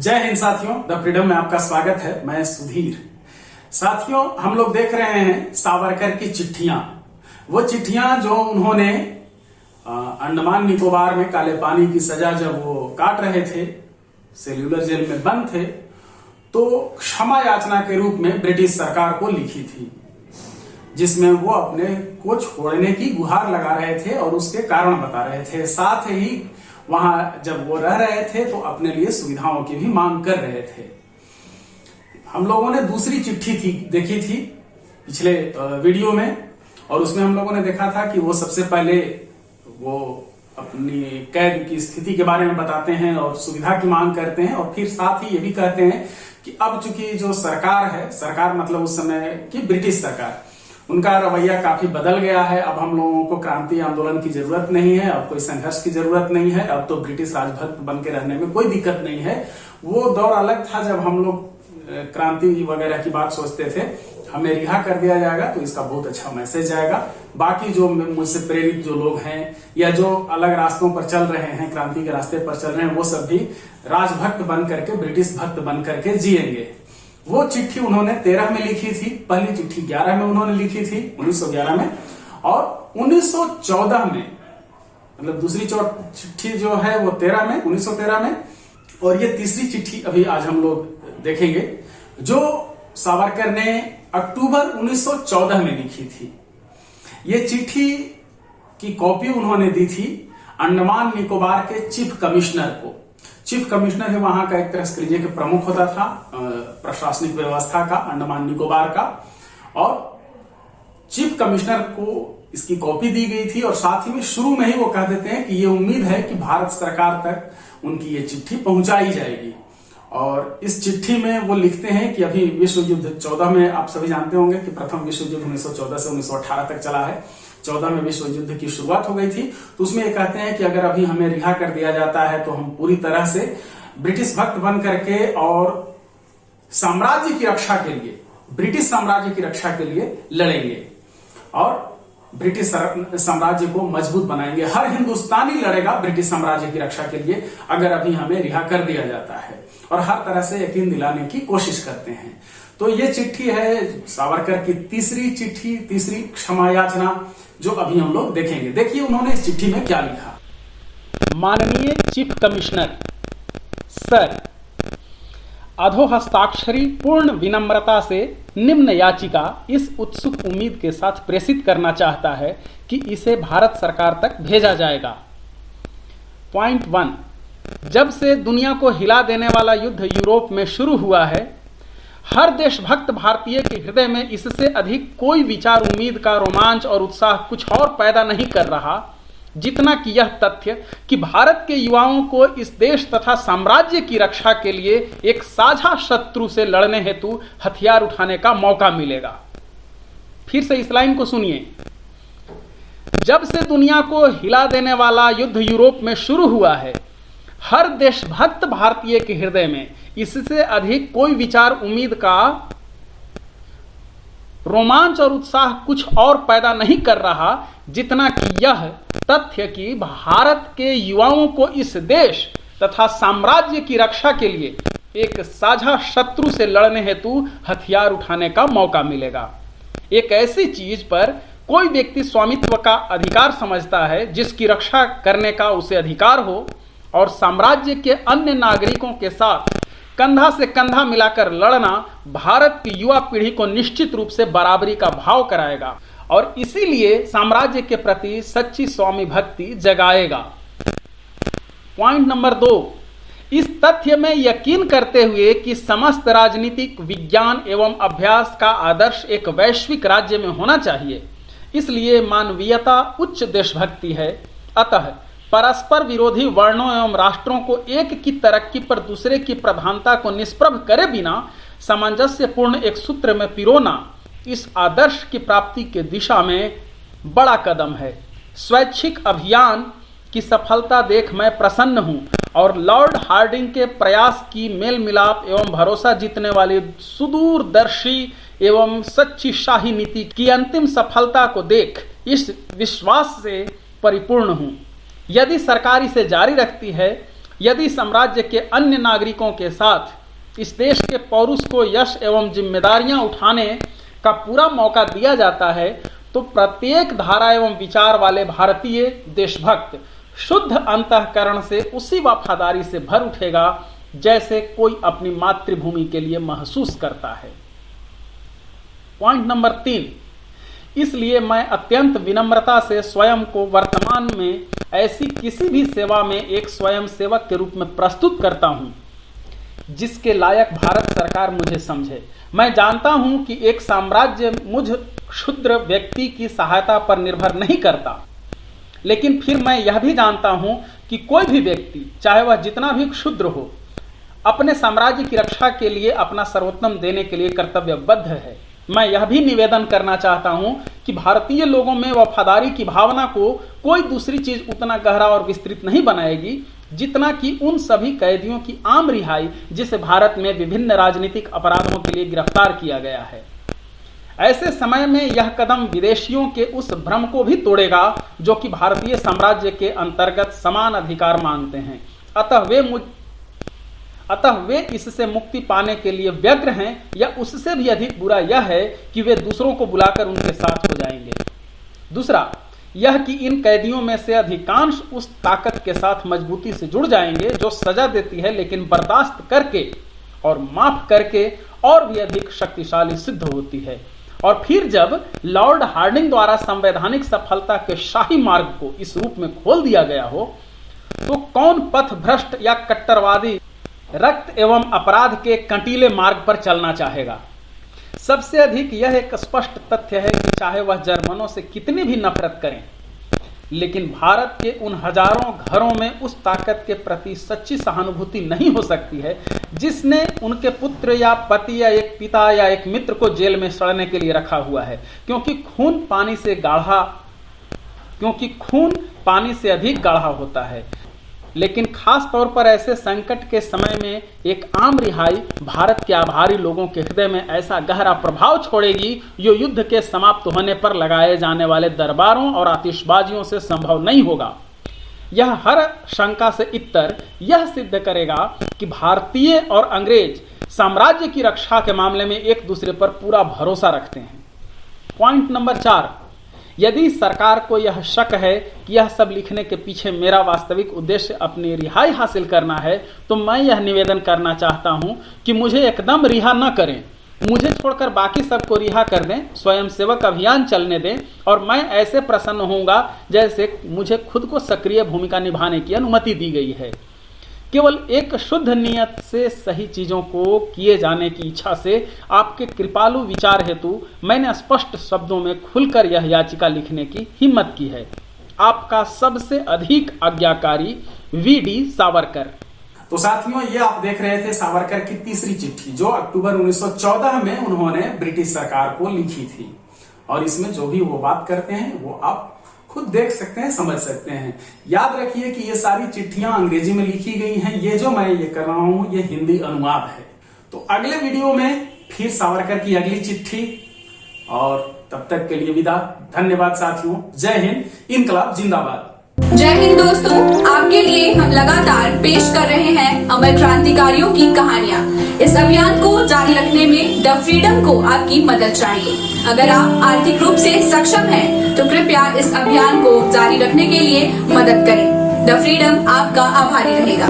जय हिंद साथियों, the freedom में आपका स्वागत है। मैं सुधीर। साथियों, हम लोग देख रहे हैं सावरकर की चिट्ठियां। वो चिट्ठियां जो उन्होंने अंडमान निकोबार में काले पानी की सजा जब वो काट रहे थे, सेल्यूलर जेल में बंद थे, तो क्षमा याचना के रूप में ब्रिटिश सरकार को लिखी थी, जिसमें वो अपने को छोड़ने की गुहार लगा रहे थे और उसके कारण बता रहे थे। साथ ही वहां जब वो रह रहे थे तो अपने लिए सुविधाओं की भी मांग कर रहे थे। हम लोगों ने दूसरी चिट्ठी देखी थी पिछले वीडियो में, और उसमें हम लोगों ने देखा था कि वो सबसे पहले वो अपनी कैद की स्थिति के बारे में बताते हैं और सुविधा की मांग करते हैं, और फिर साथ ही ये भी कहते हैं कि अब चूंकि जो सरकार है, सरकार मतलब उस समय की ब्रिटिश सरकार, उनका रवैया काफी बदल गया है। अब हम लोगों को क्रांति आंदोलन की जरूरत नहीं है, अब कोई संघर्ष की जरूरत नहीं है, अब तो ब्रिटिश राजभक्त बन के रहने में कोई दिक्कत नहीं है। वो दौर अलग था जब हम लोग क्रांति वगैरह की बात सोचते थे। हमें रिहा कर दिया जाएगा तो इसका बहुत अच्छा मैसेज जाएगा। बाकी जो मुझसे प्रेरित जो लोग हैं या जो अलग रास्तों पर चल रहे हैं, क्रांति के रास्ते पर चल रहे हैं, वो सब भी राजभक्त बन करके, ब्रिटिश भक्त बन करके जिएंगे। वो चिट्ठी उन्होंने 13 में लिखी थी, पहली चिट्ठी 11 में उन्होंने लिखी थी, 1911 में, और 1914 में, मतलब दूसरी चिट्ठी जो है वो 13 में, 1913 में, और ये तीसरी चिट्ठी अभी आज हम लोग देखेंगे जो सावरकर ने अक्टूबर 1914 में लिखी थी। ये चिट्ठी की कॉपी उन्होंने दी थी अंडमान निकोबार के चीफ कमिश्नर को। चीफ कमिश्नर है वहां का, एक तरह से लीजिए कि प्रमुख होता था प्रशासनिक व्यवस्था का अंडमान निकोबार का, और चीफ कमिश्नर को इसकी कॉपी दी गई थी। और साथ ही में शुरू में ही वो कह देते हैं कि ये उम्मीद है कि भारत सरकार तक उनकी ये चिट्ठी पहुंचाई जाएगी। और इस चिट्ठी में वो लिखते हैं कि अभी विश्व युद्ध 14 में, आप सभी जानते होंगे कि प्रथम विश्व युद्ध 1914 से 1918 तक चला है। 14 में विश्व युद्ध की शुरुआत हो गई थी। तो उसमें ये कहते हैं कि अगर अभी हमें रिहा कर दिया जाता है तो हम पूरी तरह से ब्रिटिश भक्त बन करके और साम्राज्य की रक्षा के लिए, ब्रिटिश साम्राज्य की रक्षा के लिए लड़ेंगे और ब्रिटिश साम्राज्य को मजबूत बनाएंगे। हर हिंदुस्तानी लड़ेगा ब्रिटिश साम्राज्य की रक्षा के लिए अगर अभी हमें रिहा कर दिया जाता है, और हर तरह से यकीन दिलाने की कोशिश करते हैं। तो ये चिट्ठी है सावरकर की तीसरी चिट्ठी, तीसरी क्षमा याचना, जो अभी हम लोग देखेंगे। देखिए उन्होंने इस चिट्ठी में क्या लिखा। माननीय चीफ कमिश्नर सर, अधोहस्ताक्षरी पूर्ण विनम्रता से निम्न याचिका इस उत्सुक उम्मीद के साथ प्रेषित करना चाहता है कि इसे भारत सरकार तक भेजा जाएगा। पॉइंट 1, जब से दुनिया को हिला देने वाला युद्ध यूरोप में शुरू हुआ है, हर देशभक्त भारतीय के हृदय में इससे अधिक कोई विचार, उम्मीद का रोमांच और उत्साह कुछ और पैदा नहीं कर रहा जितना कि यह तथ्य कि भारत के युवाओं को इस देश तथा साम्राज्य की रक्षा के लिए एक साझा शत्रु से लड़ने हेतु हथियार उठाने का मौका मिलेगा। फिर से इस लाइन को सुनिए। जब से दुनिया को हिला देने वाला युद्ध यूरोप में शुरू हुआ है, हर देशभक्त भारतीय के हृदय में इससे अधिक कोई विचार, उम्मीद का रोमांच और उत्साह कुछ और पैदा नहीं कर रहा जितना कि यह तथ्य कि भारत के युवाओं को इस देश तथा साम्राज्य की रक्षा के लिए एक साझा शत्रु से लड़ने हेतु हथियार उठाने का मौका मिलेगा। एक ऐसी चीज पर कोई व्यक्ति स्वामित्व का अधिकार समझता है जिसकी रक्षा करने का उसे अधिकार हो, और साम्राज्य के अन्य नागरिकों के साथ कंधा से कंधा मिलाकर लड़ना भारत की युवा पीढ़ी को निश्चित रूप से बराबरी का भाव कराएगा और इसीलिए साम्राज्य के प्रति सच्ची स्वामी भक्ति जगाएगा। पॉइंट नंबर 2, इस तथ्य में यकीन करते हुए कि समस्त राजनीतिक विज्ञान एवं अभ्यास का आदर्श एक वैश्विक राज्य में होना चाहिए, इसलिए मानवीयता उच्च देशभक्ति है। अतः परस्पर विरोधी वर्णों एवं राष्ट्रों को एक की तरक्की पर दूसरे की प्रधानता को निष्प्रभ करे बिना सामंजस्यपूर्ण एक सूत्र में पिरोना इस आदर्श की प्राप्ति के दिशा में बड़ा कदम है। स्वैच्छिक अभियान की सफलता देख मैं प्रसन्न हूं और लॉर्ड हार्डिंग के प्रयास की मेल मिलाप एवं भरोसा जीतने वाली सुदूरदर्शी एवं सच्ची शाही नीति की अंतिम सफलता को देख इस विश्वास से परिपूर्ण हूं। यदि सरकार इसे जारी रखती है यदि साम्राज्य के अन्य नागरिकों के साथ इस देश के पौरुष को यश एवं जिम्मेदारियां उठाने का पूरा मौका दिया जाता है तो प्रत्येक धारा एवं विचार वाले भारतीय देशभक्त शुद्ध अंतःकरण से उसी वफादारी से भर उठेगा जैसे कोई अपनी मातृभूमि के लिए महसूस करता है। पॉइंट नंबर 3, इसलिए मैं अत्यंत विनम्रता से स्वयं को वर्तमान में ऐसी किसी भी सेवा में एक स्वयं सेवक के रूप में प्रस्तुत करता हूं जिसके लायक भारत सरकार मुझे समझे। मैं जानता हूं कि एक साम्राज्य मुझ क्षुद्र व्यक्ति की सहायता पर निर्भर नहीं करता, लेकिन फिर मैं यह भी जानता हूं कि कोई भी व्यक्ति, चाहे वह जितना भी क्षुद्र हो, अपने साम्राज्य की रक्षा के लिए अपना सर्वोत्तम देने के लिए कर्तव्यबद्ध है। मैं यह भी निवेदन करना चाहता हूं कि भारतीय लोगों में वफादारी की भावना को कोई दूसरी चीज उतना गहरा और विस्तृत नहीं बनाएगी जितना कि उन सभी कैदियों की आम रिहाई जिसे भारत में विभिन्न राजनीतिक अपराधों के लिए गिरफ्तार किया गया है। ऐसे समय में यह कदम विदेशियों के उस भ्रम को भी तोड़ेगा जो कि भारतीय साम्राज्य के अंतर्गत समान अधिकार मांगते हैं। अतः वे इससे मुक्ति पाने के लिए व्यग्र हैं, या उससे भी अधिक बुरा यह है कि वे दूसरों को बुलाकर उनके साथ हो जाएंगे। दूसरा यह कि इन कैदियों में से अधिकांश उस ताकत के साथ मजबूती से जुड़ जाएंगे जो सजा देती है लेकिन बर्दाश्त करके और माफ करके और भी अधिक शक्तिशाली सिद्ध होती है। और फिर जब लॉर्ड हार्डिंग द्वारा संवैधानिक सफलता के शाही मार्ग को इस रूप में खोल दिया गया हो तो कौन पथ भ्रष्ट या कट्टरवादी रक्त एवं अपराध के कंटीले मार्ग पर चलना चाहेगा। सबसे अधिक यह एक स्पष्ट तथ्य है कि चाहे वह जर्मनों से कितनी भी नफरत करें, लेकिन भारत के उन हजारों घरों में उस ताकत के प्रति सच्ची सहानुभूति नहीं हो सकती है जिसने उनके पुत्र या पति या एक पिता या एक मित्र को जेल में सड़ने के लिए रखा हुआ है, क्योंकि खून पानी से अधिक गाढ़ा होता है। लेकिन खास तौर पर ऐसे संकट के समय में एक आम रिहाई भारत के आभारी लोगों के हृदय में ऐसा गहरा प्रभाव छोड़ेगी जो युद्ध के समाप्त होने पर लगाए जाने वाले दरबारों और आतिशबाजियों से संभव नहीं होगा। यह हर शंका से इतर यह सिद्ध करेगा कि भारतीय और अंग्रेज साम्राज्य की रक्षा के मामले में एक दूसरे पर पूरा भरोसा रखते हैं। पॉइंट नंबर 4, यदि सरकार को यह शक है कि यह सब लिखने के पीछे मेरा वास्तविक उद्देश्य अपनी रिहाई हासिल करना है तो मैं यह निवेदन करना चाहता हूं कि मुझे एकदम रिहा न करें, मुझे छोड़कर बाकी सबको रिहा कर दें, स्वयंसेवक अभियान चलने दें और मैं ऐसे प्रसन्न होऊंगा जैसे मुझे खुद को सक्रिय भूमिका निभाने की अनुमति दी गई है। केवल एक शुद्ध नियत से सही चीजों को किए जाने की इच्छा से आपके कृपालु विचार हेतु मैंने स्पष्ट शब्दों में खुलकर यह याचिका लिखने की हिम्मत की है। आपका सबसे अधिक आज्ञाकारी वी.डी. सावरकर। तो साथियों, ये आप देख रहे थे सावरकर की तीसरी चिट्ठी जो अक्टूबर 1914 में उन्होंने ब्रिटिश सरकार को लिखी थी। और इसमें जो भी वो बात करते हैं वो आप खुद देख सकते हैं, समझ सकते हैं। याद रखिए कि ये सारी चिट्ठियां अंग्रेजी में लिखी गई हैं। ये जो मैं ये कर रहा हूं ये हिंदी अनुवाद है। तो अगले वीडियो में फिर सावरकर की अगली चिट्ठी, और तब तक के लिए विदा। धन्यवाद साथियों। जय हिंद, इनकलाब जिंदाबाद। जय हिंद दोस्तों, आपके लिए हम लगातार पेश कर रहे हैं अमर क्रांतिकारियों की कहानियां। इस अभियान को जारी रखने में द फ्रीडम को आपकी मदद चाहिए। अगर आप आर्थिक रूप से सक्षम हैं, तो कृपया इस अभियान को जारी रखने के लिए मदद करें। द फ्रीडम आपका आभारी रहेगा।